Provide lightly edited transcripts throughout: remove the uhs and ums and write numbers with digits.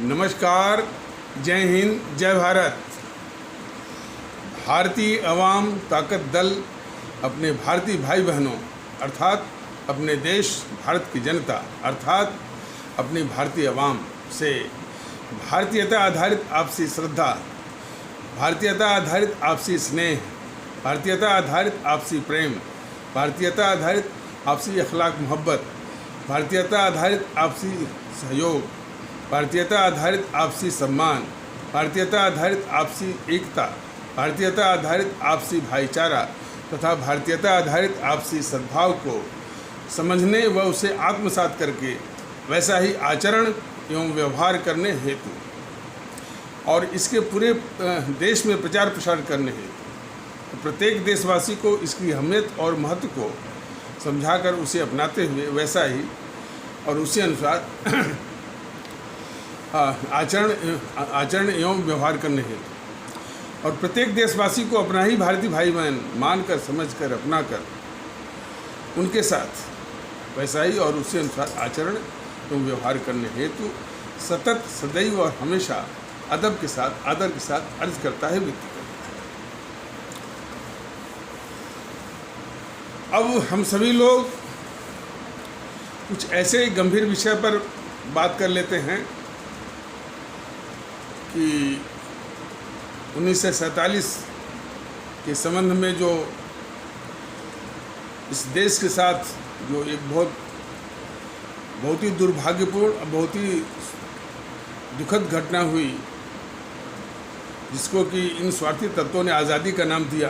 नमस्कार, जय हिंद, जय भारत। भारतीय अवाम ताकत दल अपने भारतीय भाई बहनों अर्थात अपने देश भारत की जनता अर्थात अपनी भारतीय अवाम से भारतीयता आधारित आपसी श्रद्धा, भारतीयता आधारित आपसी स्नेह, भारतीयता आधारित आपसी प्रेम, भारतीयता आधारित आपसी अखलाक मोहब्बत, भारतीयता आधारित आपसी सहयोग, भारतीयता आधारित आपसी सम्मान, भारतीयता आधारित आपसी एकता, भारतीयता आधारित आपसी भाईचारा तथा भारतीयता आधारित आपसी सद्भाव को समझने व उसे आत्मसात करके वैसा ही आचरण एवं व्यवहार करने हेतु और इसके पूरे देश में प्रचार प्रसार करने हेतु प्रत्येक देशवासी को इसकी अहमियत और महत्व को समझाकर उसे अपनाते हुए वैसा ही और उसी अनुसार आचरण एवं व्यवहार करने हेतु और प्रत्येक देशवासी को अपना ही भारतीय भाई बहन मानकर समझकर अपनाकर उनके साथ वैसा ही और उसी अनुसार आचरण एवं व्यवहार करने हेतु सतत सदैव और हमेशा अदब के साथ आदर के साथ अर्ज करता है, विनती करता है। अब हम सभी लोग कुछ ऐसे गंभीर विषय पर बात कर लेते हैं कि 1947 के संबंध में जो इस देश के साथ जो एक बहुत ही दुर्भाग्यपूर्ण बहुत ही दुखद घटना हुई, जिसको कि इन स्वार्थी तत्वों ने आज़ादी का नाम दिया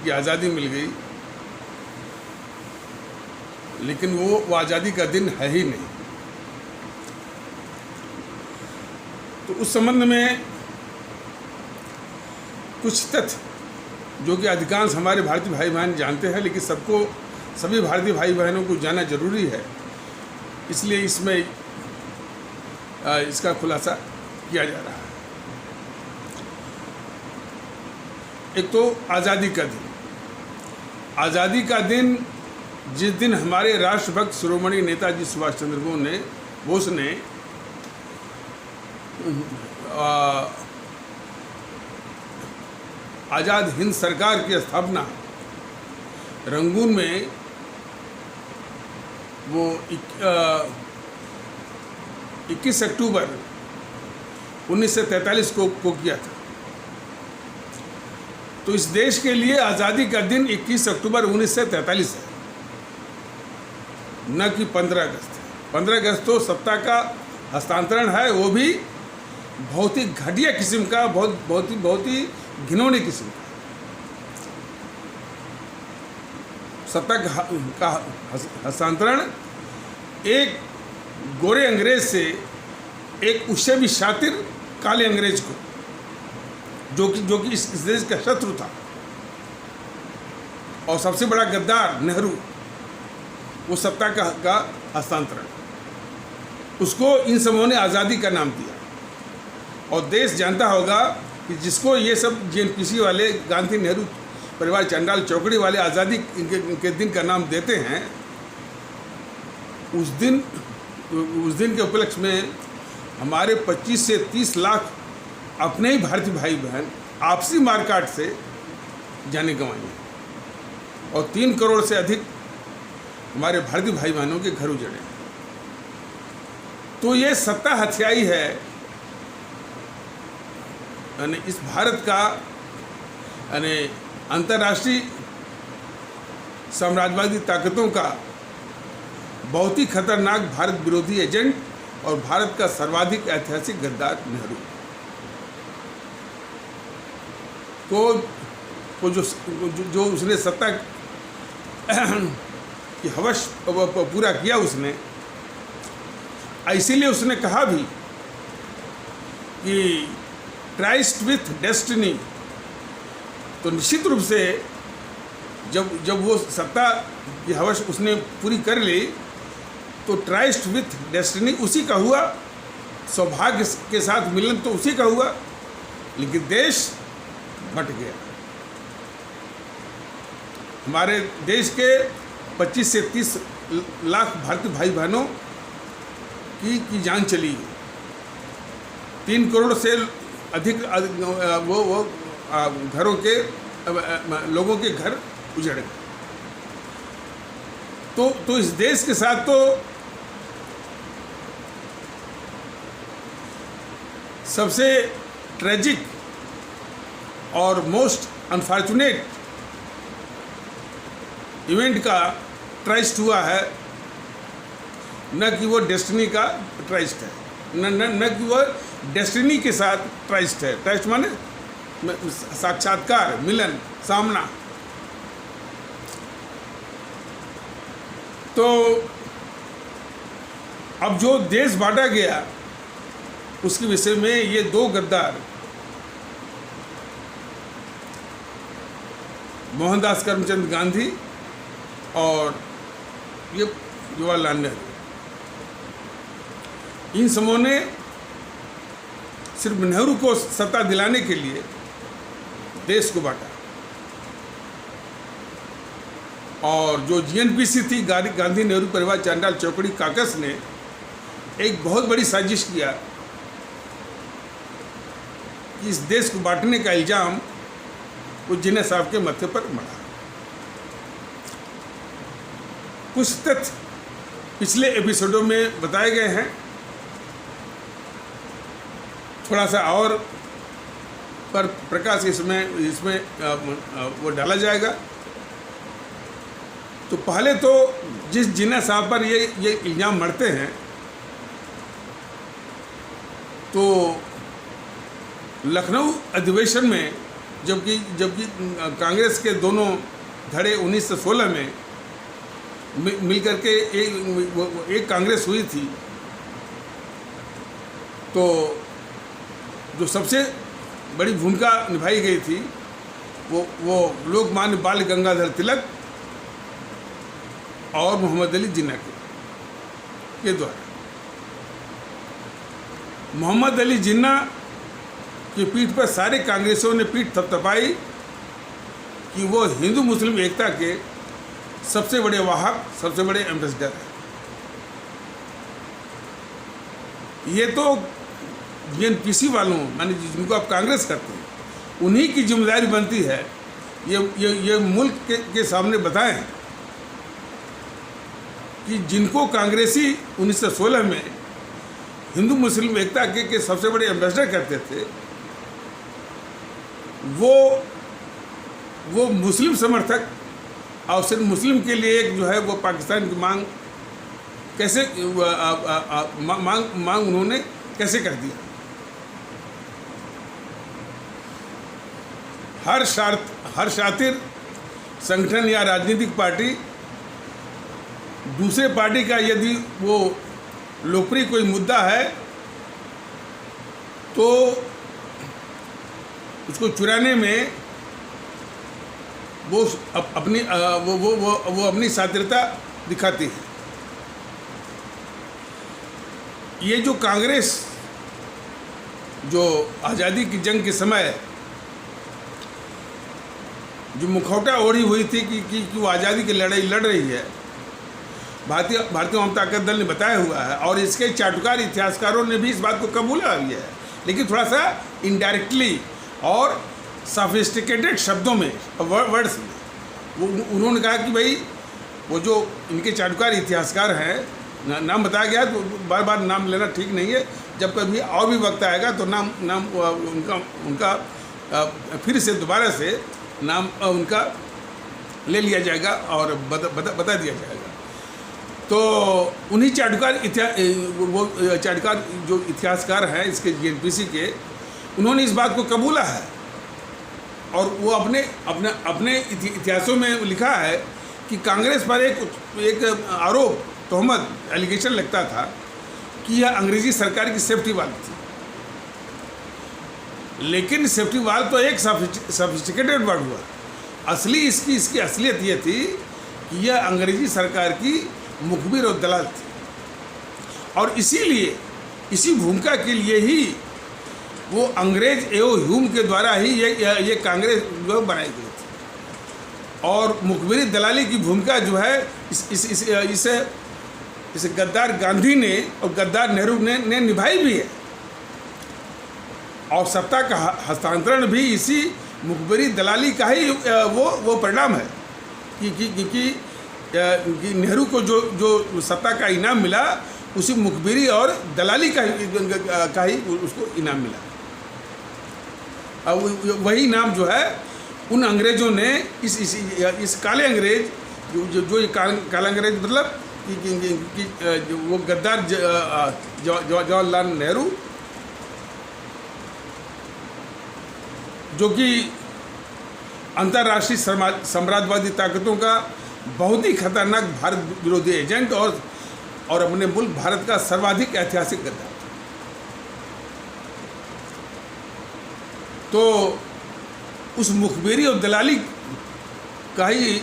कि आज़ादी मिल गई, लेकिन वो आज़ादी का दिन है ही नहीं। तो उस संबंध में कुछ तथ्य जो कि अधिकांश हमारे भारतीय भाई बहन जानते हैं, लेकिन सभी भारतीय भाई बहनों को जानना जरूरी है, इसलिए इसमें इसका खुलासा किया जा रहा है। एक तो आज़ादी का दिन। आज़ादी का दिन जिस दिन हमारे राष्ट्रभक्त शिरोमणि नेताजी सुभाष चंद्र बोस ने आज़ाद हिंद सरकार की स्थापना रंगून में वो 21 अक्टूबर 1943 को किया था। तो इस देश के लिए आज़ादी का दिन 21 अक्टूबर 1943 है, न कि 15 अगस्त। 15 अगस्त तो सत्ता का हस्तांतरण है, वो भी बहुत ही घटिया किस्म का, बहुत ही घिनौनी किस्म का। सत्ता का हस्तांतरण एक गोरे अंग्रेज से एक उससे भी शातिर काले अंग्रेज को, जो कि इस देश का शत्रु था और सबसे बड़ा गद्दार नेहरू, वो सत्ता का हस्तांतरण, उसको इन समूहों ने आज़ादी का नाम दिया। और देश जानता होगा कि जिसको ये सब जेएनपीसी वाले, गांधी नेहरू परिवार, चंडाल चौकड़ी वाले आज़ादी के दिन का नाम देते हैं, उस दिन के उपलक्ष्य में हमारे 25 से 30 लाख अपने ही भारतीय भाई बहन आपसी मारकाट से जाने गंवाई हैं और 3 करोड़ से अधिक हमारे भारतीय भाई बहनों के घर उजड़े। तो ये सत्ता हत्याई है, यानी इस भारत का यानी अंतर्राष्ट्रीय साम्राज्यवादी ताकतों का बहुत ही खतरनाक भारत विरोधी एजेंट और भारत का सर्वाधिक ऐतिहासिक गद्दार नेहरू को जो उसने सत्ता की हवस पूरा किया उसने, इसीलिए उसने कहा भी कि ट्राइस्ट विथ डेस्टिनी। तो निश्चित रूप से जब वो सत्ता की हवस उसने पूरी कर ली, तो ट्राइस्ट विथ डेस्टिनी उसी का हुआ, सौभाग्य के साथ मिलन तो उसी का हुआ, लेकिन देश बट गया। हमारे देश के 25 से 30 लाख भारतीय भाई बहनों की जान चली गई। 3 करोड़ से अधिक वो घरों के लोगों के घर उजड़ गए। तो इस देश के साथ तो सबसे ट्रेजिक और मोस्ट अनफॉर्चुनेट इवेंट का ट्राइस्ट हुआ है, न कि वो डेस्टिनी का ट्राइस्ट है, न कि वो डेस्टिनी के साथ ट्राइस्ट है। ट्राइस्ट माने साक्षात्कार, मिलन, सामना। तो अब जो देश बांटा गया उसके विषय में ये 2 गद्दार, मोहनदास करमचंद गांधी और ये जवाहरलाल नेहरू, इन समूह ने सिर्फ नेहरू को सत्ता दिलाने के लिए देश को बांटा। और जो जीएनपीसी थी, गांधी नेहरू परिवार चांडाल चौकड़ी काकस ने एक बहुत बड़ी साजिश किया कि इस देश को बांटने का इल्जाम वो जिन्ना साहब के माथे पर मढ़ा। कुछ तथ्य पिछले एपिसोडों में बताए गए हैं, थोड़ा सा और पर प्रकाश इसमें वो डाला जाएगा। तो पहले तो जिस जिन्ना साहब पर ये इल्ज़ाम मढ़ते हैं, तो लखनऊ अधिवेशन में जबकि कांग्रेस के दोनों धड़े 1916 में मिलकर के एक कांग्रेस हुई थी, तो जो सबसे बड़ी भूमिका निभाई गई थी वो लोकमान्य बाल गंगाधर तिलक और मोहम्मद अली जिन्ना के द्वारा। मोहम्मद अली जिन्ना की पीठ पर सारे कांग्रेसियों ने पीठ थपथपाई कि वो हिंदू मुस्लिम एकता के सबसे बड़े वाहक, सबसे बड़े एम्बेसडर हैं। ये तो जीएनपीसी वालों, माने जिनको आप कांग्रेस करते हैं, उन्हीं की जिम्मेदारी बनती है ये मुल्क के सामने बताएं कि जिनको कांग्रेसी 1916 में हिंदू मुस्लिम एकता के सबसे बड़े एम्बेसडर करते थे, वो मुस्लिम समर्थक और सिर्फ मुस्लिम के लिए एक जो है वो पाकिस्तान की मांग कैसे मांग उन्होंने कैसे कर दिया। हर शातिर संगठन या राजनीतिक पार्टी दूसरे पार्टी का यदि वो लोकप्रिय कोई मुद्दा है तो उसको चुराने में वो अपनी शातिरता दिखाती है। ये जो कांग्रेस जो आज़ादी की जंग के समय जो मुखौटा ओढ़ी हुई थी कि वो आज़ादी की लड़ाई लड़ रही है, भारतीय जनता दल ने बताया हुआ है, और इसके चाटुकार इतिहासकारों ने भी इस बात को कबूला भी है, लेकिन थोड़ा सा इनडायरेक्टली और सॉफिस्टिकेटेड शब्दों में, वर्ड्स में। वो उन्होंने कहा कि भाई वो जो इनके चाटुकार इतिहासकार हैं, नाम बताया गया तो बार बार नाम लेना ठीक नहीं है, जब कभी और भी वक्त आएगा तो नाम उनका फिर से दोबारा से नाम उनका ले लिया जाएगा और बता दिया जाएगा। तो उन्हीं चाटुकार जो इतिहासकार हैं इसके जीएनपीसी के, उन्होंने इस बात को कबूला है और वो अपने इतिहासों में लिखा है कि कांग्रेस पर एक आरोप, तोहमत, एलिगेशन लगता था कि यह अंग्रेजी सरकार की सेफ्टी वाल थी। लेकिन सेफ्टी वाल तो एक सॉफिस्टिकेटेड वर्ड हुआ, असली इसकी असलियत ये थी कि यह अंग्रेजी सरकार की मुखबिर और दलाल थी, और इसीलिए इसी भूमिका के लिए ही वो अंग्रेज एवं ह्यूम के द्वारा ही ये कांग्रेस जो बनाई गई थी। और मुखबिरी दलाली की भूमिका जो है इसे गद्दार गांधी ने और गद्दार नेहरू ने निभाई भी है। और सत्ता का हस्तांतरण भी इसी मुखबिरी दलाली का ही वो परिणाम है कि नेहरू को जो सत्ता का इनाम मिला उसी मुखबिरी और दलाली का ही उसको इनाम मिला। अब वही इनाम जो है उन अंग्रेज़ों ने इस काले अंग्रेज जो काला अंग्रेज मतलब कि वो गद्दार जवाहरलाल नेहरू जो कि अंतर्राष्ट्रीय साम्राज्यवादी ताकतों का बहुत ही खतरनाक भारत विरोधी एजेंट और अपने मुल्क भारत का सर्वाधिक ऐतिहासिक गद्दार। तो उस मुखबिरी और दलाली का ही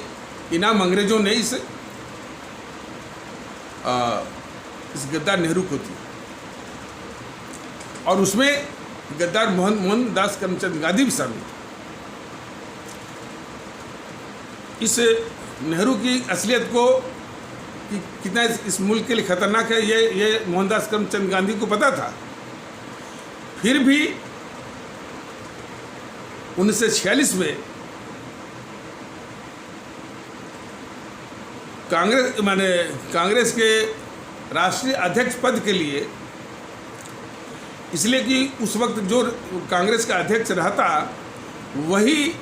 इनाम अंग्रेजों ने इस गद्दार नेहरू को दिया और उसमें गद्दार मोहनदास करमचंद गांधी भी शामिल थे। इस नेहरू की असलियत को कि कितना इस मुल्क के लिए खतरनाक है ये मोहनदास करमचंद गांधी को पता था। फिर भी 1946 में कांग्रेस के राष्ट्रीय अध्यक्ष पद के लिए, इसलिए कि उस वक्त जो कांग्रेस का अध्यक्ष रहता वही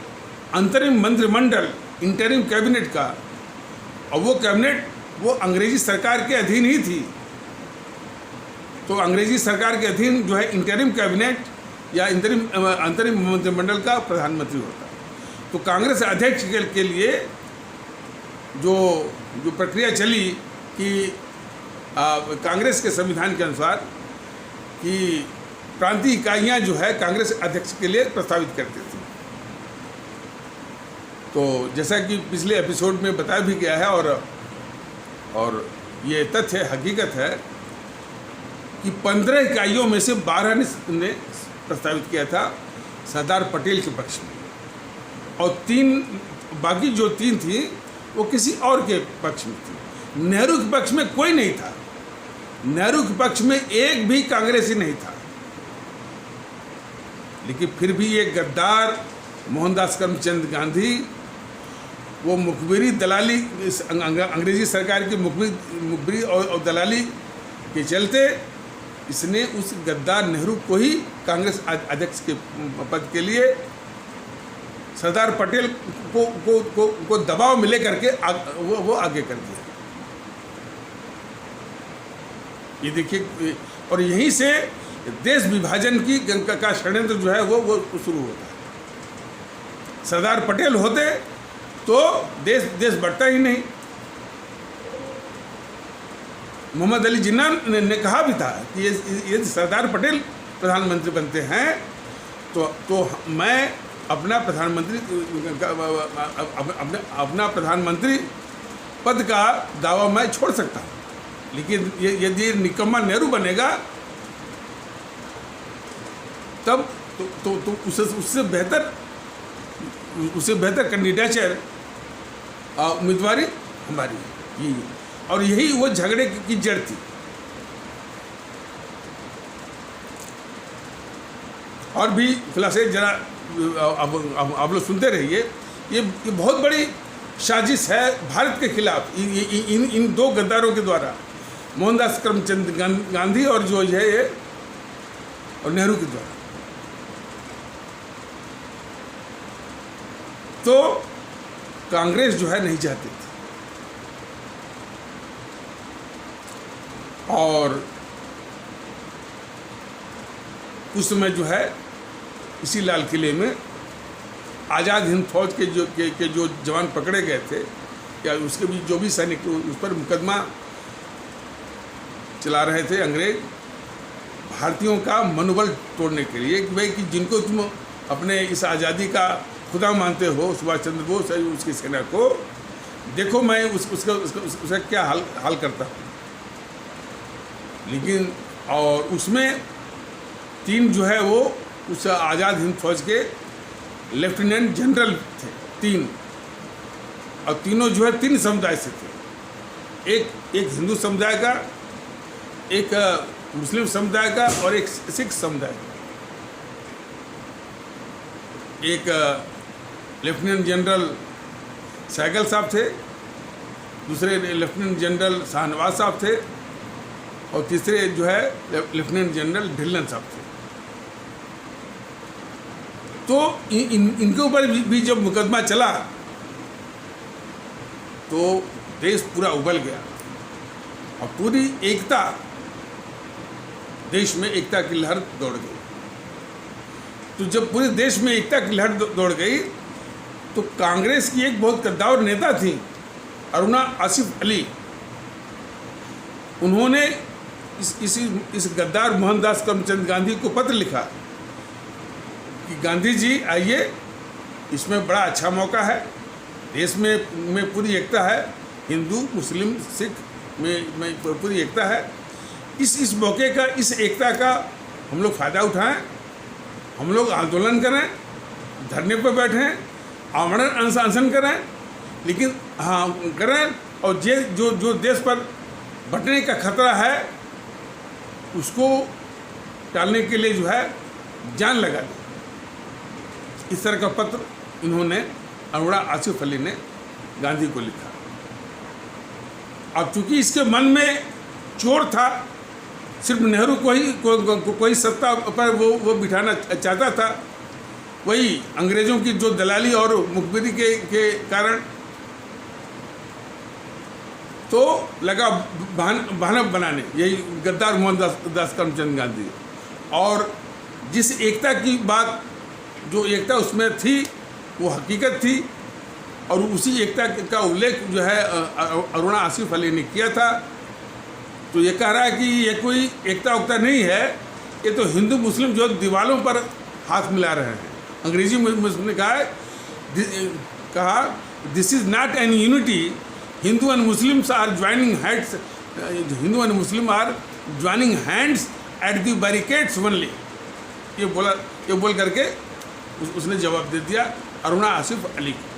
अंतरिम मंत्रिमंडल इंटरिम कैबिनेट का, और वो कैबिनेट वो अंग्रेजी सरकार के अधीन ही थी। तो अंग्रेजी सरकार के अधीन जो है इंटरिम कैबिनेट या अंतरिम मंत्रिमंडल का प्रधानमंत्री होता। तो कांग्रेस अध्यक्ष के लिए जो प्रक्रिया चली कि कांग्रेस के संविधान के अनुसार कि प्रांतीय इकाइयाँ जो है कांग्रेस अध्यक्ष के लिए प्रस्तावित करती थी। तो जैसा कि पिछले एपिसोड में बताया भी गया है और ये तथ्य हकीकत है कि 15 इकाइयों में से 12 ने प्रस्तावित किया था सरदार पटेल के पक्ष में, और बाकी जो 3 थी वो किसी और के पक्ष में थी। नेहरू के पक्ष में कोई नहीं था। नेहरू के पक्ष में एक भी कांग्रेसी नहीं था। लेकिन फिर भी ये गद्दार मोहनदास करमचंद गांधी वो मुखबिरी दलाली, अंग्रेजी सरकार की मुखबिरी और दलाली के चलते इसने उस गद्दार नेहरू को ही कांग्रेस अध्यक्ष के पद के लिए सरदार पटेल को दबाव में लेकर के वो आगे कर दिया। ये देखिए, और यहीं से देश विभाजन का षड्यंत्र जो है वो शुरू होता है। सरदार पटेल होते तो देश बढ़ता ही नहीं। मोहम्मद अली जिन्ना ने कहा भी था कि ये सरदार पटेल प्रधानमंत्री बनते हैं तो मैं अपना प्रधानमंत्री पद का दावा मैं छोड़ सकता हूँ, लेकिन यदि निकम्मा नेहरू बनेगा तब तो उससे बेहतर कैंडिडेचर उम्मीदवारी हमारी है। ये और यही वो झगड़े की जड़ थी। और भी खुलासे जरा आप लोग सुनते रहिए। ये बहुत बड़ी साजिश है भारत के खिलाफ इन 2 गद्दारों के द्वारा, मोहनदास करमचंद गांधी और जो है ये और नेहरू के द्वारा। तो कांग्रेस जो है नहीं चाहती थी, और उस समय जो है इसी लाल किले में आज़ाद हिंद फौज के जो जवान पकड़े गए थे या उसके भी जो भी सैनिक उस पर मुकदमा चला रहे थे अंग्रेज, भारतीयों का मनोबल तोड़ने के लिए कि भाई कि जिनको तुम अपने इस आज़ादी का खुदा मानते हो, सुभाष चंद्र बोस है उसकी सेना को, देखो मैं उसका क्या हाल करता हूँ। लेकिन और उसमें 3 जो है वो उस आज़ाद हिंद फौज के लेफ्टिनेंट जनरल थे 3, और तीनों जो है 3 समुदाय से थे। एक हिंदू समुदाय का, एक मुस्लिम समुदाय का और एक सिख समुदाय का। एक लेफ्टिनेंट जनरल सहगल साहब थे, दूसरे लेफ्टिनेंट जनरल शाहनवाज साहब थे और तीसरे जो है लेफ्टिनेंट जनरल ढिल्लन साहब थे। तो इनके ऊपर भी जब मुकदमा चला तो देश पूरा उबल गया और पूरी एकता, देश में एकता की लहर दौड़ गई। तो जब पूरे देश में एकता की लहर दौड़ गई तो कांग्रेस की एक बहुत कद्दावर नेता थी अरुणा आसिफ अली, उन्होंने इस गद्दार मोहनदास करमचंद गांधी को पत्र लिखा कि गांधी जी आइए, इसमें बड़ा अच्छा मौका है, देश में पूरी एकता है, हिंदू मुस्लिम सिख में पूरी एकता है, इस मौके का, इस एकता का हम लोग फ़ायदा उठाएं, हम लोग आंदोलन करें, धरने पर बैठें, आमरण अनशन करें, लेकिन हाँ करें, और जो देश पर बंटने का खतरा है उसको टालने के लिए जो है जान लगा दी। इस तरह का पत्र इन्होंने, अरुणा आसिफ अली ने गांधी को लिखा। अब चूंकि इसके मन में चोर था, सिर्फ नेहरू कोई सत्ता पर वो बिठाना चाहता था, वही अंग्रेज़ों की जो दलाली और मुखबिरी के कारण, तो लगा बहाना बनाने, यही गद्दार मोहनदास करमचंद गांधी। और जिस एकता की बात, जो एकता उसमें थी वो हकीकत थी, और उसी एकता का उल्लेख जो है अरुणा आसिफ अली ने किया था। तो ये कह रहा है कि ये कोई एकता उकता नहीं है, ये तो हिंदू मुस्लिम जो दीवारों पर हाथ मिला रहे हैं। अंग्रेजी में उसने कहा this is not an unity, Hindu and Muslims are joining hands, Hindu and Muslim are joining hands at the barricades only. ये बोल करके उसने जवाब दे दिया अरुणा आसिफ अली को।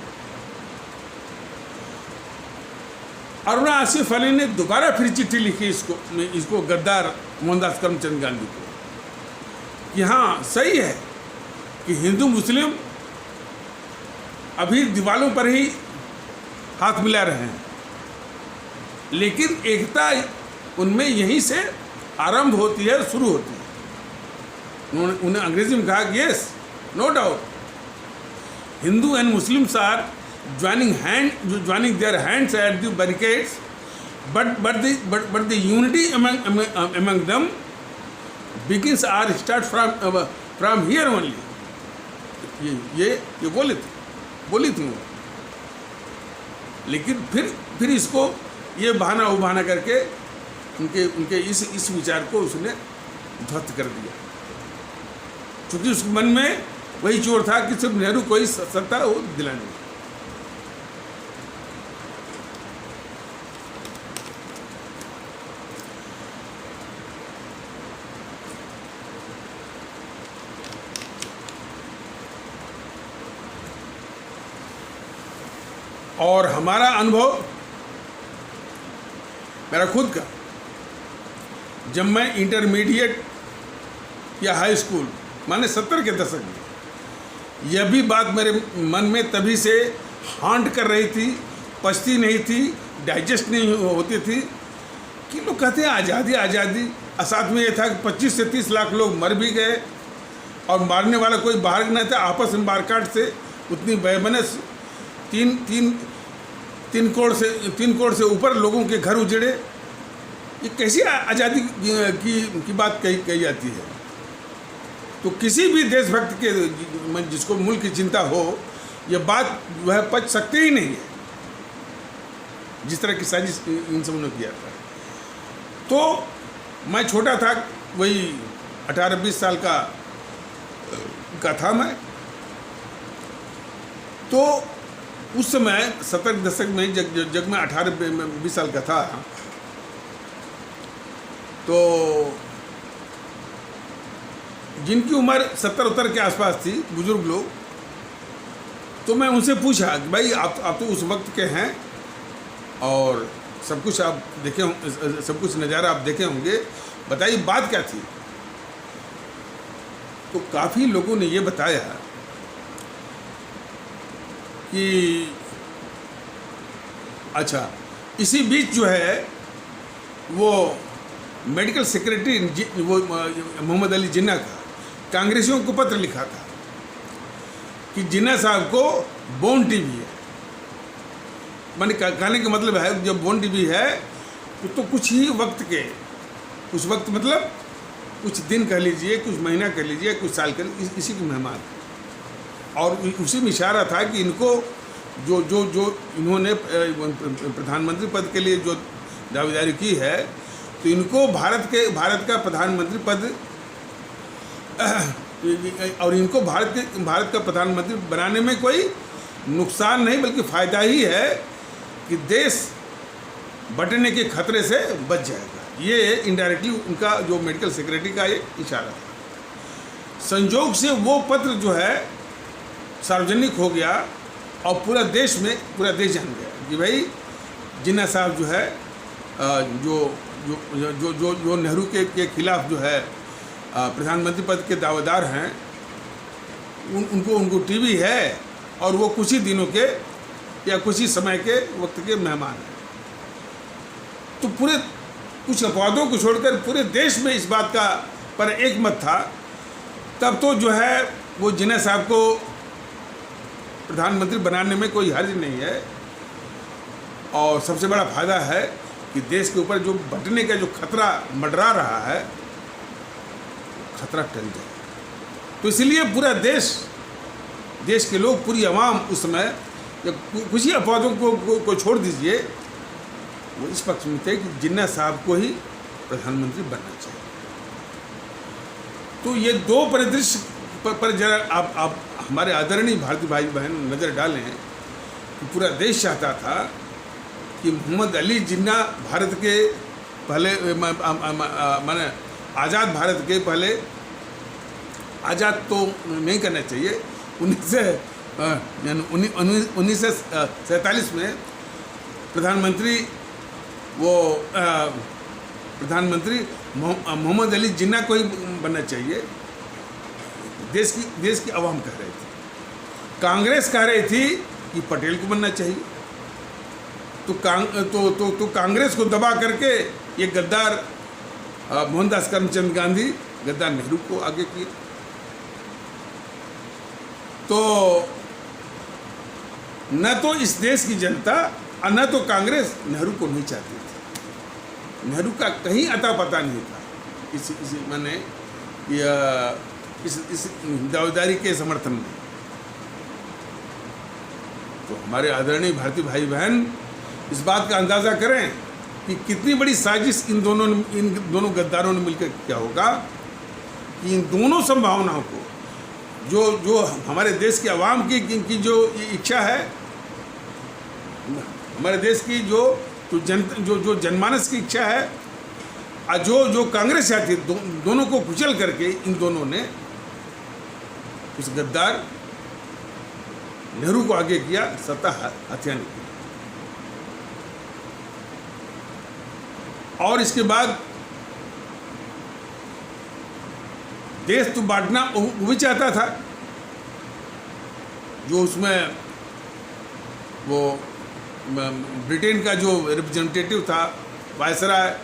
अरुणा आसिफ अली ने दोबारा फिर चिट्ठी लिखी इसको गद्दार मोहनदास करमचंद गांधी को कि हाँ सही है कि हिंदू मुस्लिम अभी दीवारों पर ही हाथ मिला रहे हैं, लेकिन एकता उनमें यहीं से आरंभ होती है, शुरू होती है। उन्हें अंग्रेजी में कहा कि yes, no doubt, Hindu and Muslims are joining their hands at the barricades, but the unity among them begins or starts from here only. ये बोली थी वो, लेकिन फिर इसको ये बहाना करके उनके इस विचार को उसने ध्वस्त कर दिया, क्योंकि उसके मन में वही चोर था कि सिर्फ नेहरू को ही सत्ता वो दिलानी। और हमारा अनुभव, मेरा खुद का, जब मैं इंटरमीडिएट या हाई स्कूल, माने 70 के दशक में, यह भी बात मेरे मन में तभी से हांट कर रही थी, पचती नहीं थी, डाइजेस्ट नहीं होती थी कि लोग कहते हैं आज़ादी आज़ादी, और साथ में ये था कि 25 से 30 लाख लोग मर भी गए और मारने वाला कोई बाहर नहीं था, आपस में मारकाट से उतनी बेबनस 3 करोड़ से ऊपर लोगों के घर उजड़े। ये कैसी आज़ादी की बात कही जाती है? तो किसी भी देशभक्त के, जिसको मुल्क की चिंता हो, ये बात वह पच सकते ही नहीं है, जिस तरह की साजिश इन सब ने किया था। तो मैं छोटा था, वही 18-20 साल का था मैं। तो उस समय 70 के दशक में जब मैं 18-20 साल का था, तो जिनकी उम्र 70-70 के आसपास थी, बुजुर्ग लोग, तो मैं उनसे पूछा कि भाई आप तो उस वक्त के हैं और सब कुछ आप देखे, सब कुछ नज़ारा आप देखे होंगे, बताइए बात क्या थी? तो काफ़ी लोगों ने ये बताया कि अच्छा, इसी बीच जो है वो मेडिकल सेक्रेटरी वो मोहम्मद अली जिन्ना का कांग्रेसियों को पत्र लिखा था कि जिन्ना साहब को बोन टीबी है। मैंने कहने का मतलब है जब बोन टीबी है तो कुछ ही वक्त के, कुछ वक्त मतलब कुछ दिन कह लीजिए, कुछ महीना कह लीजिए, कुछ साल कह लीजिए, इसी की मेहमान। और उसी में इशारा था कि इनको जो जो जो इन्होंने प्रधानमंत्री पद के लिए जो दावेदारी की है, तो इनको भारत का प्रधानमंत्री पद और इनको भारत का प्रधानमंत्री बनाने में कोई नुकसान नहीं बल्कि फ़ायदा ही है कि देश बंटने के खतरे से बच जाएगा। ये इनडायरेक्टली उनका जो मेडिकल सेक्रेटरी का ये इशारा था। संयोग से वो पत्र जो है सार्वजनिक हो गया और पूरा देश जान गया कि भाई जिन्ना साहब जो है जो जो जो जो जो नेहरू के खिलाफ जो है प्रधानमंत्री पद के दावेदार हैं, उनको टीबी है और वो कुछ ही दिनों के या कुछ ही समय के वक्त के मेहमान हैं। तो पूरे कुछ अपवादों को छोड़कर पूरे देश में इस बात का पर एक मत था। तब तो जो है वो जिन्ना साहब को प्रधानमंत्री बनाने में कोई हर्ज नहीं है और सबसे बड़ा फायदा है कि देश के ऊपर जो बंटने का जो खतरा मंडरा रहा है, खतरा टल जाए। तो इसलिए पूरा देश के लोग, पूरी आवाम उस समय कुछ ही अपवादों को छोड़ दीजिए, वो इस पक्ष में थे कि जिन्ना साहब को ही प्रधानमंत्री बनना चाहिए। तो ये दो परिदृश्य पर जरा आप हमारे आदरणीय भारतीय भाई बहन नज़र डालें कि पूरा देश चाहता था कि मोहम्मद अली जिन्ना भारत के पहले माने आज़ाद भारत के पहले, आज़ाद तो नहीं करना चाहिए, 1947 में प्रधानमंत्री मोहम्मद अली जिन्ना को ही बनना चाहिए। देश की आवाम कह रही थी, कांग्रेस कह रही थी कि पटेल को बनना चाहिए। तो कांग्रेस को दबा करके ये गद्दार मोहनदास करमचंद गांधी, गद्दार नेहरू को आगे किए। तो न तो इस देश की जनता और न तो कांग्रेस नेहरू को नहीं चाहती थी। नेहरू का कहीं अता पता नहीं था इस दावेदारी के समर्थन में। तो हमारे आदरणीय भारतीय भाई बहन इस बात का अंदाज़ा करें कि कितनी बड़ी साजिश इन दोनों गद्दारों ने मिलकर किया होगा कि इन दोनों संभावनाओं को जो हमारे देश की आवाम की जो इच्छा है, हमारे देश की जो जनमानस की इच्छा है और जो कांग्रेस चाहती है, दोनों को कुचल करके इन दोनों ने उस गद्दार नेहरू को आगे किया, सत्ता हथियाने की। और इसके बाद देश तो बांटना वो भी चाहता था, जो उसमें वो ब्रिटेन का जो रिप्रेजेंटेटिव था, वायसराय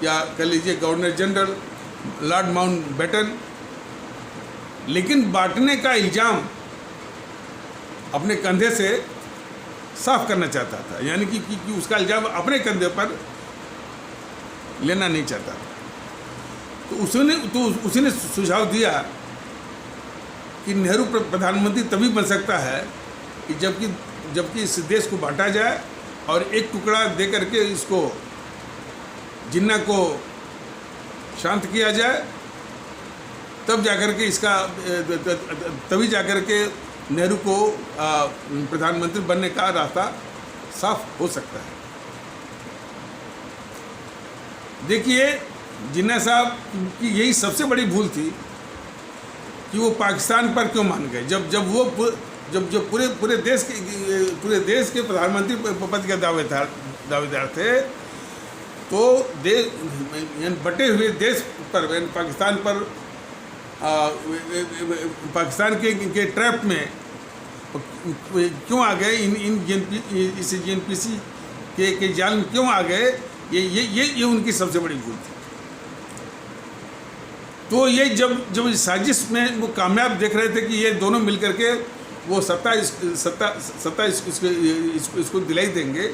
या कह लीजिए गवर्नर जनरल लॉर्ड माउंटबेटन, लेकिन बांटने का इल्ज़ाम अपने कंधे से साफ करना चाहता था, यानी कि उसका इल्ज़ाम अपने कंधे पर लेना नहीं चाहता था। तो उसने सुझाव दिया कि नेहरू प्रधानमंत्री तभी बन सकता है कि जबकि इस देश को बांटा जाए और एक टुकड़ा दे करके इसको जिन्ना को शांत किया जाए, तब जाकर के तभी जाकर के नेहरू को प्रधानमंत्री बनने का रास्ता साफ हो सकता है। देखिए, जिन्ना साहब की यही सबसे बड़ी भूल थी कि वो पाकिस्तान पर क्यों मान गए। जब पूरे देश के प्रधानमंत्री पद के दावेदार थे, तो बटे हुए देश पर, पाकिस्तान के ट्रैप में क्यों आ गए इस JNPC के जाल में क्यों आ गए, ये उनकी सबसे बड़ी भूल थी। तो ये जब इस साजिश में वो कामयाब देख रहे थे कि ये दोनों मिलकर के वो सत्ता इसको दिलाई देंगे,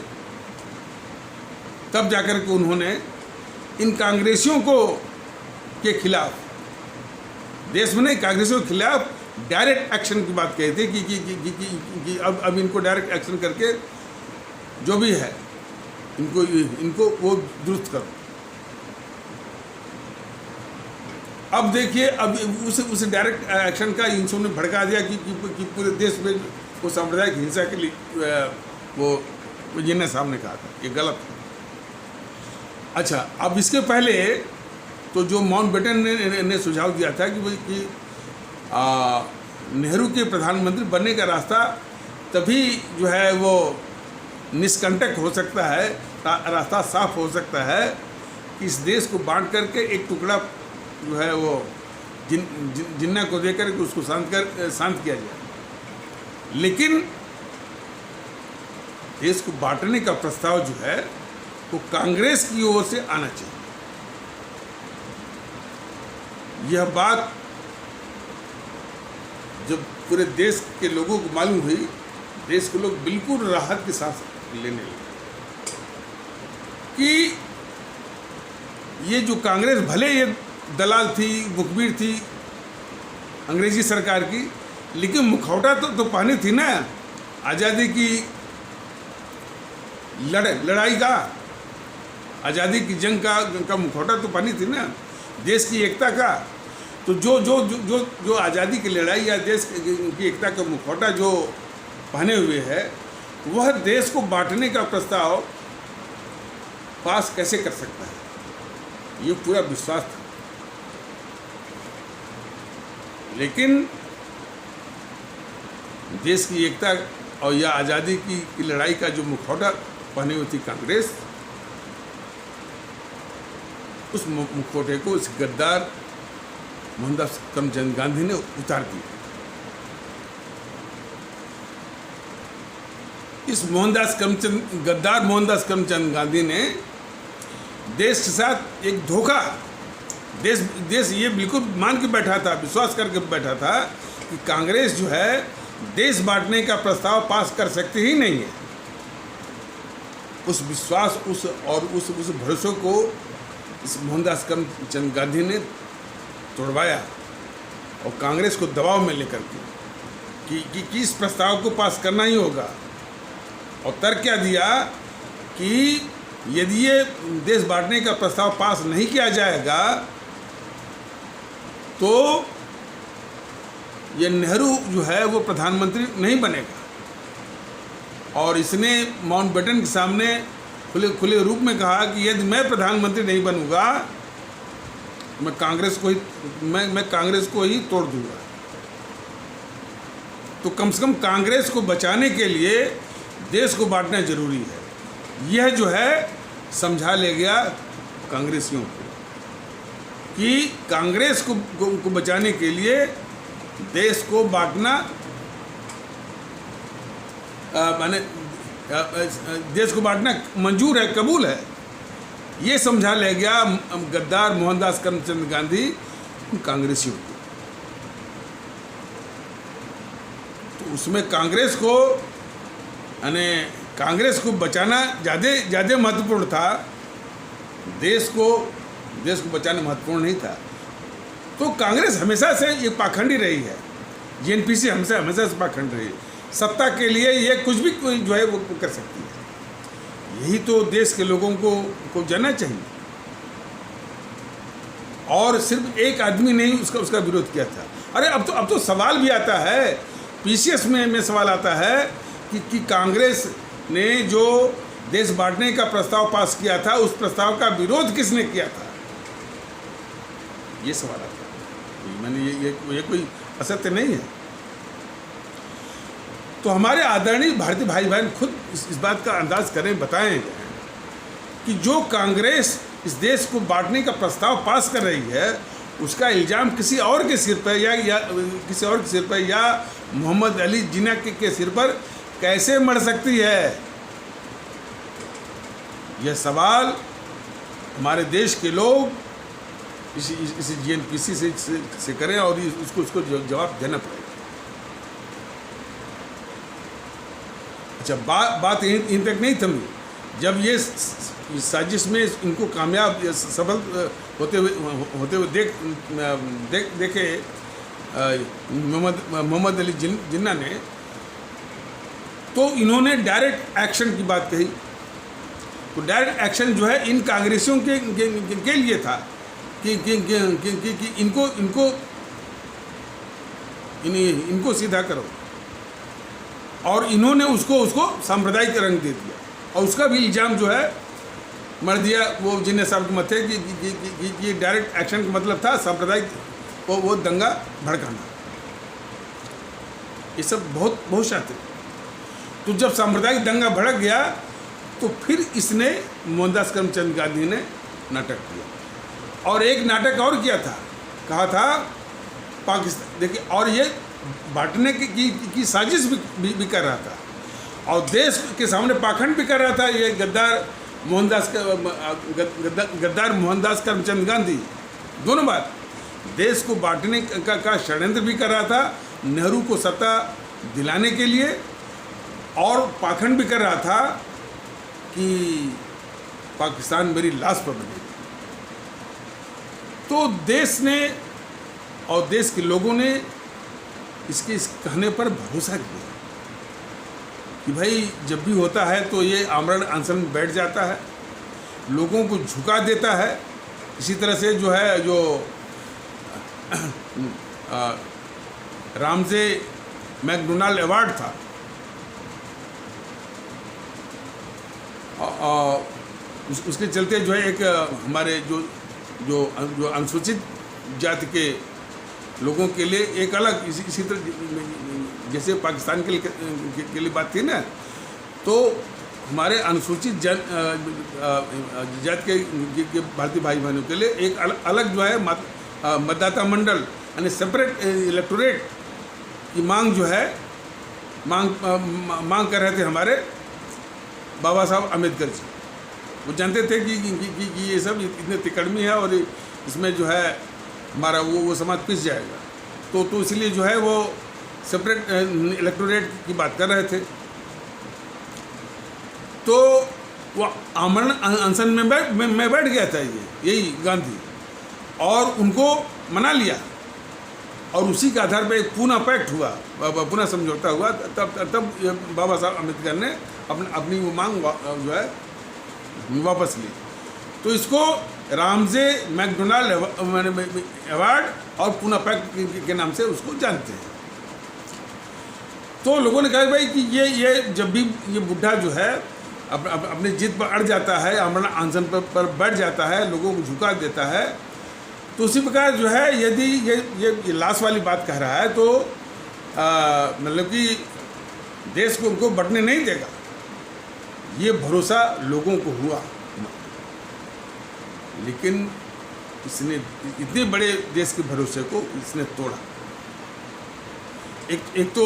तब जाकर के उन्होंने इन कांग्रेसियों के खिलाफ, देश में नहीं कांग्रेसियों के खिलाफ डायरेक्ट एक्शन की बात कही थी कि अब इनको डायरेक्ट एक्शन करके जो भी है इनको वो दुरुस्त करो। अब देखिए, अब उस डायरेक्ट एक्शन का इन सबने भड़का दिया कि पूरे देश में वो सांप्रदायिक हिंसा के लिए वो जिन्ना साहब ने कहा था, ये गलत है। अच्छा, अब इसके पहले तो जो माउंटबेटन ने सुझाव दिया था कि नेहरू के प्रधानमंत्री बनने का रास्ता तभी जो है वो निष्कंटक हो सकता है, रास्ता साफ हो सकता है कि इस देश को बांट करके एक टुकड़ा जो है वो जिन्ना को देकर के उसको शांत किया जाए। लेकिन देश को बांटने का प्रस्ताव जो है वो कांग्रेस की ओर से आना चाहिए। यह बात जब पूरे देश के लोगों को मालूम हुई, देश के लोग बिल्कुल राहत के साथ लेने लगे कि ये जो कांग्रेस भले ये दलाल थी, मुखबिर थी अंग्रेजी सरकार की, लेकिन मुखौटा तो पानी थी ना आज़ादी की लड़ाई का, आज़ादी की जंग का मुखौटा तो पानी थी ना, देश की एकता का। तो जो आज़ादी की लड़ाई या देश की एकता का मुखौटा जो पहने हुए है, वह देश को बांटने का प्रस्ताव पास कैसे कर सकता है, ये पूरा विश्वास था। लेकिन देश की एकता और या आज़ादी की लड़ाई का जो मुखौटा पहने हुई थी कांग्रेस, उस मुखौटे को इस गद्दार मोहनदास करमचंद गांधी ने उतार दिया। इस गद्दार मोहनदास करमचंद गांधी ने देश के साथ एक धोखा, देश ये बिल्कुल मान के बैठा था, विश्वास करके बैठा था कि कांग्रेस जो है देश बांटने का प्रस्ताव पास कर सकती ही नहीं है। उस विश्वास उस भरोसे को इस मोहनदास करमचंद गांधी ने तोड़वाया और कांग्रेस को दबाव में लेकर के कि इस प्रस्ताव को पास करना ही होगा। और तर्क क्या दिया कि यदि ये देश बांटने का प्रस्ताव पास नहीं किया जाएगा तो ये नेहरू जो है वो प्रधानमंत्री नहीं बनेगा। और इसने माउंटबेटन के सामने खुले रूप में कहा कि यदि मैं प्रधानमंत्री नहीं बनूंगा, मैं कांग्रेस को ही तोड़ दूंगा। तो कम से कम कांग्रेस को बचाने के लिए देश को बांटना जरूरी है। यह जो है समझा ले गया कांग्रेसियों को कि कांग्रेस को बचाने के लिए देश को बांटना माने देश को बांटना मंजूर है, कबूल है। ये समझा ले गया गद्दार मोहनदास करमचंद गांधी कांग्रेसियों को। तो उसमें कांग्रेस को बचाना ज़्यादा महत्वपूर्ण था, देश को बचाना महत्वपूर्ण नहीं था। तो कांग्रेस हमेशा से ये पाखंडी रही है, JNPC हमेशा से पाखंड रही है। सत्ता के लिए ये कुछ भी जो है वो कर सकती है। यही तो देश के लोगों को जानना चाहिए। और सिर्फ एक आदमी ने उसका विरोध किया था। अरे अब तो सवाल भी आता है, PCS में सवाल आता है कि कांग्रेस ने जो देश बांटने का प्रस्ताव पास किया था, उस प्रस्ताव का विरोध किसने किया था, ये सवाल आता है। मैंने ये कोई असत्य नहीं है। तो हमारे आदरणीय भारतीय भाई बहन खुद इस बात का अंदाज करें, बताएं कि जो कांग्रेस इस देश को बांटने का प्रस्ताव पास कर रही है, उसका इल्ज़ाम किसी और के सिर पर या किसी और के सिर पर या मोहम्मद अली जिन्ना के सिर पर कैसे मर सकती है? यह सवाल हमारे देश के लोग इस JNPC से करें और उसको जवाब देना पड़ेगा। अच्छा, बात इन तक नहीं थमी। जब ये साजिश में इनको कामयाब सफल होते हुए देखे मोहम्मद अली जिन्ना ने, तो इन्होंने डायरेक्ट एक्शन की बात कही। तो डायरेक्ट एक्शन जो है इन कांग्रेसियों के लिए था कि इनको सीधा करो, और इन्होंने उसको सांप्रदायिक रंग दे दिया। और उसका भी इल्ज़ाम जो है मर दिया वो जिन्ना साहब के मथे कि ये डायरेक्ट एक्शन का मतलब था सांप्रदायिक वो दंगा भड़काना। ये सब बहुत शातिर। तो जब सांप्रदायिक दंगा भड़क गया तो फिर इसने मोहनदास करमचंद गांधी ने नाटक किया, और एक नाटक और किया था, कहा था पाकिस्तान देखिए, और ये बांटने की साजिश भी कर रहा था, और देश के सामने पाखंड भी कर रहा था। ये गद्दार मोहनदास करमचंद गांधी दोनों बात, देश को बांटने का षड्यंत्र भी कर रहा था, नेहरू को सत्ता दिलाने के लिए, और पाखंड भी कर रहा था कि पाकिस्तान मेरी लाश पर बनेगी। तो देश ने और देश के लोगों ने इस कहने पर भरोसा किया कि भाई जब भी होता है तो ये आमरण अनशन में बैठ जाता है, लोगों को झुका देता है। इसी तरह से जो है जो रामजे मैकडोनाल्ड अवार्ड था, उसके चलते जो है एक हमारे जो अनुसूचित जाति के लोगों के लिए एक अलग इसी तरह जैसे पाकिस्तान के लिए बात थी ना, तो हमारे अनुसूचित जाति के भारतीय भाई बहनों के लिए एक अलग जो है मतदाता मंडल यानी सेपरेट इलेक्टोरेट की मांग जो है मांग कर रहे थे हमारे बाबा साहब अम्बेडकर जी। वो जानते थे कि ये सब इतने तिकड़मी है और इसमें जो है हमारा वो समाज पिस जाएगा, तो इसलिए जो है वो सेपरेट इलेक्टोरेट की बात कर रहे थे। तो वो आमरण अनशन में बैठ गया था यही गांधी, और उनको मना लिया, और उसी के आधार पर एक पूना पैक्ट हुआ, पूना समझौता हुआ। तब बाबा साहब अम्बेडकर ने अपनी वो मांग जो है वापस ली। तो इसको रामजे मैकडोनाल्ड अवार्ड और पूना पैक्ट के नाम से उसको जानते हैं। तो लोगों ने कहा भाई कि ये जब भी ये बुढ़ा जो है अपनी जिद पर अड़ जाता है, आमरण अनशन पर बैठ जाता है, लोगों को झुका देता है, तो उसी प्रकार जो है यदि ये लाश वाली बात कह रहा है तो मतलब कि देश को उनको बढ़ने नहीं देगा। ये भरोसा लोगों को हुआ, लेकिन इसने इतने बड़े देश के भरोसे को इसने तोड़ा। एक तो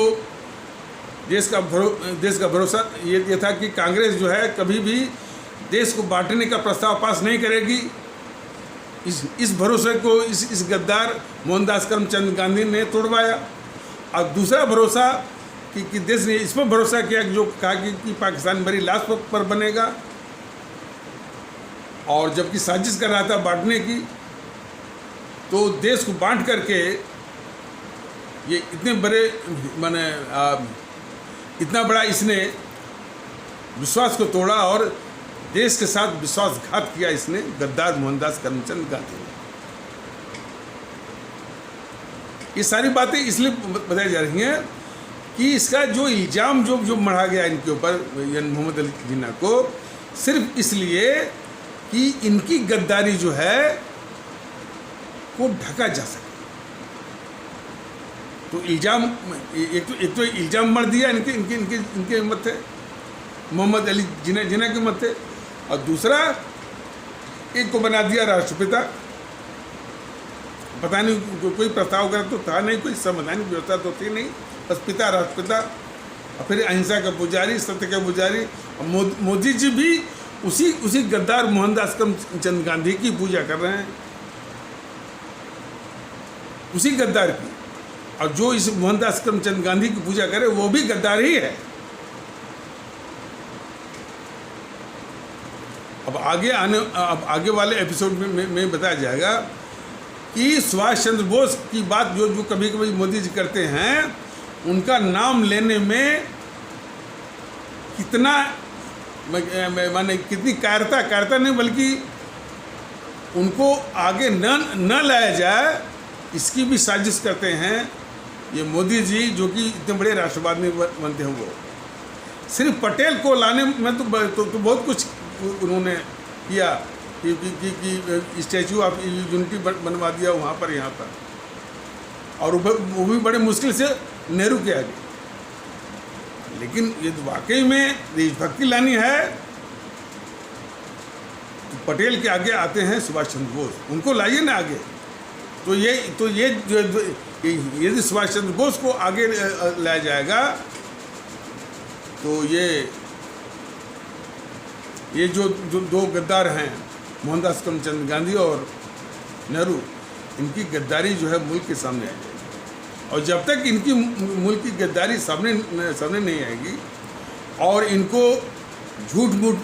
देश का भरोसा ये था कि कांग्रेस जो है कभी भी देश को बांटने का प्रस्ताव पास नहीं करेगी। इस भरोसे को इस गद्दार मोहनदास करमचंद गांधी ने तोड़वाया। और दूसरा भरोसा कि देश ने इस पर भरोसा किया जो कहा कि पाकिस्तान मेरी लाश पर बनेगा, और जबकि साजिश कर रहा था बांटने की, तो देश को बांट करके ये इतने बड़े इतना बड़ा इसने विश्वास को तोड़ा और देश के साथ विश्वासघात किया इसने गद्दार मोहनदास करमचंद गांधी ने। ये सारी बातें इसलिए बताई जा रही हैं कि इसका जो इल्ज़ाम जो मढ़ा गया इनके ऊपर मोहम्मद अली जिन्ना को, सिर्फ इसलिए कि इनकी गद्दारी जो है को ढका जा सके। तो इल्ज़ाम एक तो इल्ज़ाम मर दिया इनके मत थे, मोहम्मद अली जिन्ना के मत थे, और दूसरा एक को बना दिया राष्ट्रपिता पता नहीं कोई प्रस्ताव वगैरह तो था नहीं, कोई संवैधानिक व्यवस्था तो थी नहीं, बस पिता राष्ट्रपिता और फिर अहिंसा का पुजारी, सत्य का पुजारी। और मोदी जी भी उसी गद्दार मोहनदास करमचंद गांधी की पूजा कर रहे हैं, उसी गद्दार की। और जो इस मोहनदास करमचंद गांधी की पूजा करे वो भी गद्दार ही है। अब आगे वाले एपिसोड में बताया जाएगा कि सुभाष चंद्र बोस की बात जो कभी कभी मोदी जी करते हैं, उनका नाम लेने में कितना माने कितनी कायरता नहीं, बल्कि उनको आगे न लाया जाए इसकी भी साजिश करते हैं ये मोदी जी, जो कि इतने बड़े राष्ट्रवादी बनते हैं। वो सिर्फ पटेल को लाने में तो बहुत कुछ उन्होंने किया कि स्टैचू ऑफ यूनिटी बनवा दिया वहाँ पर, यहाँ पर, और वो भी बड़े मुश्किल से नेहरू के आगे। लेकिन ये तो वाकई में देशभक्ति लानी है तो पटेल के आगे आते हैं सुभाष चंद्र बोस, उनको लाइए ना आगे। तो ये यदि सुभाष चंद्र बोस को आगे लाया जाएगा तो ये जो दो गद्दार हैं, मोहनदास करमचंद गांधी और नेहरू, इनकी गद्दारी जो है मुल्क के सामने आ जाएगी। और जब तक इनकी मुल्क की गद्दारी सामने नहीं आएगी और इनको झूठ मूठ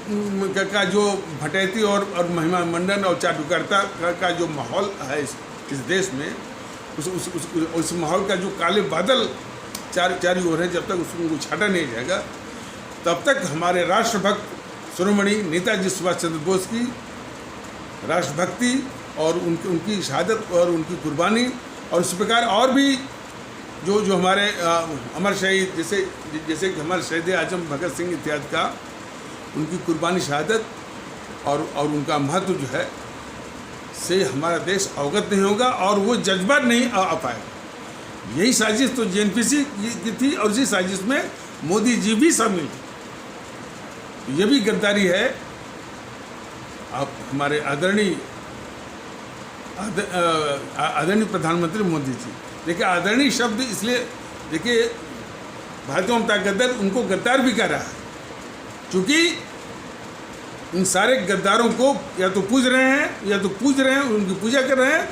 का जो भटैती और महिमा मंडन और चाटुकारिता का जो माहौल है इस देश में, उस माहौल का जो काले बादल चारों ओर है, जब तक उसको छाटा नहीं जाएगा तब तक हमारे राष्ट्रभक्त शिरोमणि नेताजी सुभाष चंद्र बोस की राष्ट्रभक्ति और उनकी शहादत और उनकी कुर्बानी, और इस प्रकार और भी जो हमारे अमर शहीद जैसे कि हमारे शहीद आजम भगत सिंह इत्यादि का, उनकी कुर्बानी, शहादत और उनका महत्व जो है से हमारा देश अवगत नहीं होगा और वो जज्बा नहीं आ पाएगा। यही साजिश तो जेएनपीसी की थी और इसी साजिश में मोदी जी भी शामिल। ये भी गद्दारी है। आप हमारे आदरणीय प्रधानमंत्री मोदी जी, देखिए आदरणीय शब्द इसलिए, देखिए भारतीय जनता गद्दार उनको गद्दार भी कह रहा है, क्योंकि इन सारे गद्दारों को या तो पूज रहे हैं, उनकी पूजा कर रहे हैं,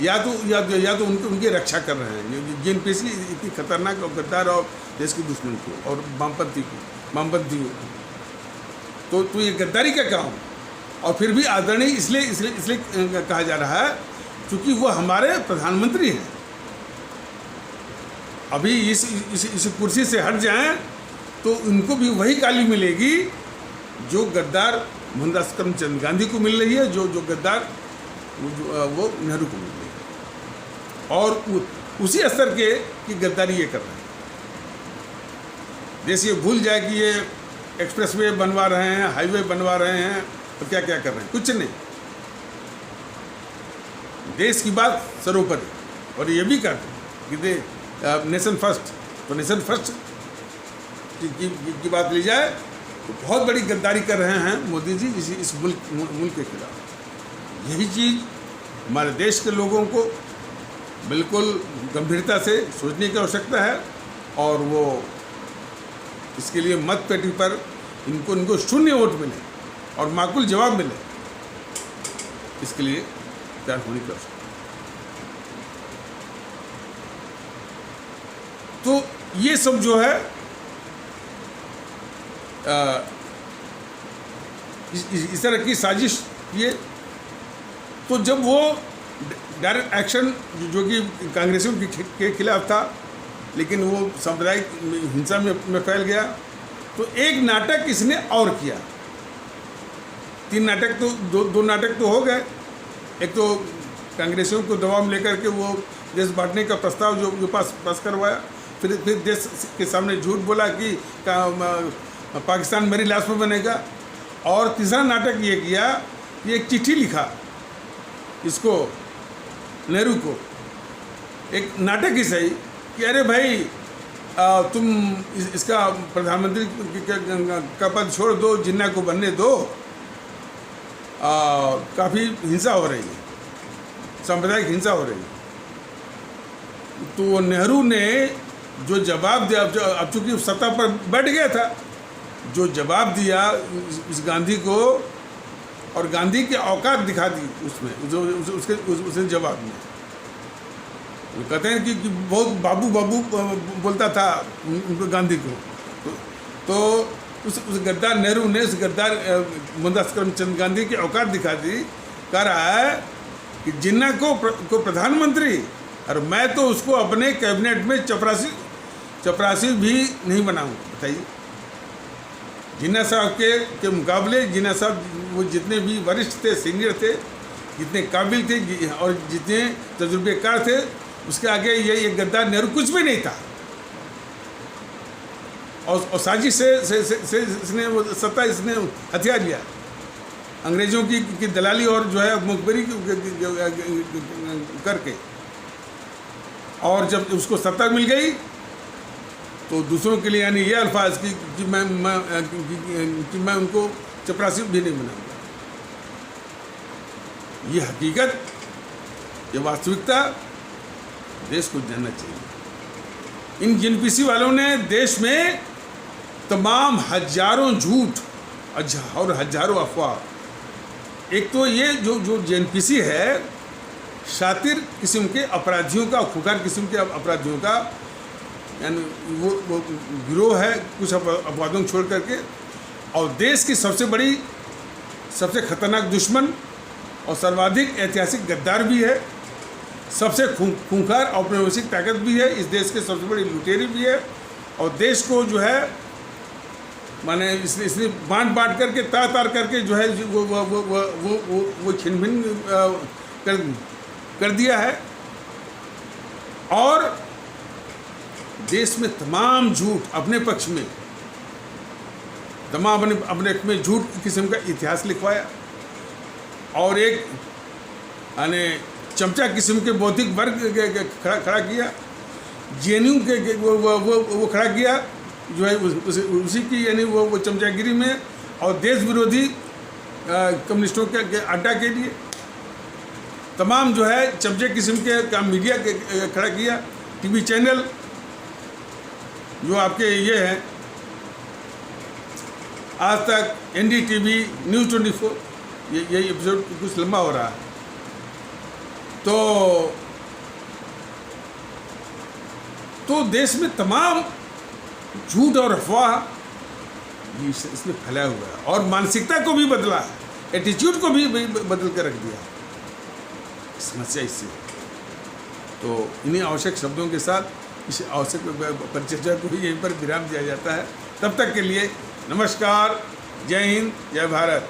या तो उनकी रक्षा कर रहे हैं। जेएनपीसी इतनी खतरनाक और गद्दार और देश के दुश्मन को और वामपंथियों को, तो ये गद्दारी का काम। और फिर भी आदरणीय इसलिए कहा जा रहा है क्योंकि वो हमारे प्रधानमंत्री हैं। अभी इस कुर्सी से हट जाएं तो उनको भी वही गाली मिलेगी जो गद्दार मोहनदास करमचंद गांधी को मिल रही है, जो गद्दार वो नेहरू को मिल रही है, और उसी स्तर की गद्दारी ये कर रहे हैं। देश ये भूल जाए कि ये एक्सप्रेसवे बनवा रहे हैं, हाईवे बनवा रहे हैं, तो क्या कर रहे हैं, कुछ नहीं। देश की बात सर्वोपरि, और ये भी कहते हैं कि नेशन फर्स्ट, तो नेशन फर्स्ट की बात ली जाए तो बहुत बड़ी गद्दारी कर रहे हैं मोदी जी इस मुल्क के खिलाफ। यही चीज़ हमारे देश के लोगों को बिल्कुल गंभीरता से सोचने की आवश्यकता है, और वो इसके लिए मत पेटी पर इनको शून्य वोट मिले और माकूल जवाब मिले, इसके लिए तैयार होने की आवश्यकता। तो ये सब जो है इस तरह की साजिश किए, तो जब वो डायरेक्ट एक्शन जो कि कांग्रेसियों के खिलाफ था, लेकिन वो सांप्रदायिक हिंसा में फैल गया, तो एक नाटक इसने और किया। 3 नाटक तो दो नाटक तो हो गए। एक तो कांग्रेसियों को दबाव में लेकर के वो देश बांटने का प्रस्ताव जो पास करवाया, फिर देश के सामने झूठ बोला कि पाकिस्तान मेरी लाश में बनेगा, और तीसरा नाटक ये किया कि एक चिट्ठी लिखा इसको नेहरू को, एक नाटक ही सही, कि अरे भाई तुम इसका प्रधानमंत्री का पद छोड़ दो, जिन्ना को बनने दो, काफ़ी हिंसा हो रही है, सांप्रदायिक हिंसा हो रही है। तो नेहरू ने जो जवाब दिया, अब चूंकि सत्ता पर बैठ गया था, जो जवाब दिया इस गांधी को, और गांधी की औकात दिखा दी उसमें, उसने जवाब में। वो कहते हैं कि बहुत बाबू बाबू बोलता था गांधी को। तो उस गद्दार नेहरू ने उस गद्दार मोहनदास करमचंद गांधी की औकात दिखा दी। कह रहा है कि जिन्ना को प्रधानमंत्री, और मैं तो उसको अपने कैबिनेट में चपरासी भी नहीं बनाऊंगा। बताइए, जिन्ना साहब के मुकाबले जिन्ना साहब वो जितने भी वरिष्ठ थे, सीनियर थे, जितने काबिल थे और जितने तजुर्बेकार थे, उसके आगे ये गद्दार नेहरू कुछ भी नहीं था। और साजिश से इसने वो सत्ता इसने हथियार लिया, अंग्रेज़ों की दलाली और जो है मुखबरी करके। और जब उसको सत्ता मिल गई तो दूसरों के लिए यानी ये अल्फाज कि मैं उनको चपरासी भी नहीं बनाऊंगा। ये हकीकत, ये वास्तविकता देश को जानना चाहिए। इन जेएनपीसी वालों ने देश में तमाम हजारों झूठ और हजारों अफवाह, एक तो ये जो जेएनपीसी है शातिर किस्म के अपराधियों का, खुखार किस्म के अपराधियों का, यानी वो गिरोह है कुछ अपवादों को छोड़ करके, और देश की सबसे बड़ी, सबसे खतरनाक दुश्मन और सर्वाधिक ऐतिहासिक गद्दार भी है, सबसे खूंखार औपनिवेशिक ताकत भी है, इस देश के सबसे बड़ी लुटेरी भी है। और देश को जो है माने इसने बांट करके तार करके जो है वो छिन भिन कर दिया है। और देश में तमाम झूठ अपने पक्ष में, तमाम अपने में झूठ किस्म का इतिहास लिखवाया, और एक यानी चमचा किस्म के बौद्धिक वर्ग खड़ा किया, जेएनयू के वो खड़ा किया जो है उसी की यानी वो चमचागिरी में, और देश विरोधी कम्युनिस्टों के अड्डा के लिए तमाम जो है चमचे किस्म के का मीडिया खड़ा किया, टीवी चैनल जो आपके ये हैं आज तक, NDTV, न्यूज़ 24, ये एपिसोड कुछ लंबा हो रहा है। तो देश में तमाम झूठ और अफवाह इसमें फैला हुआ है, और मानसिकता को भी बदला है, एटीट्यूड को भी बदल कर रख दिया समस्या इससे। तो इन्हीं आवश्यक शब्दों के साथ इस आवश्यक परिचर्चा को भी यहीं पर विराम दिया जाता है। तब तक के लिए नमस्कार, जय हिंद, जय भारत।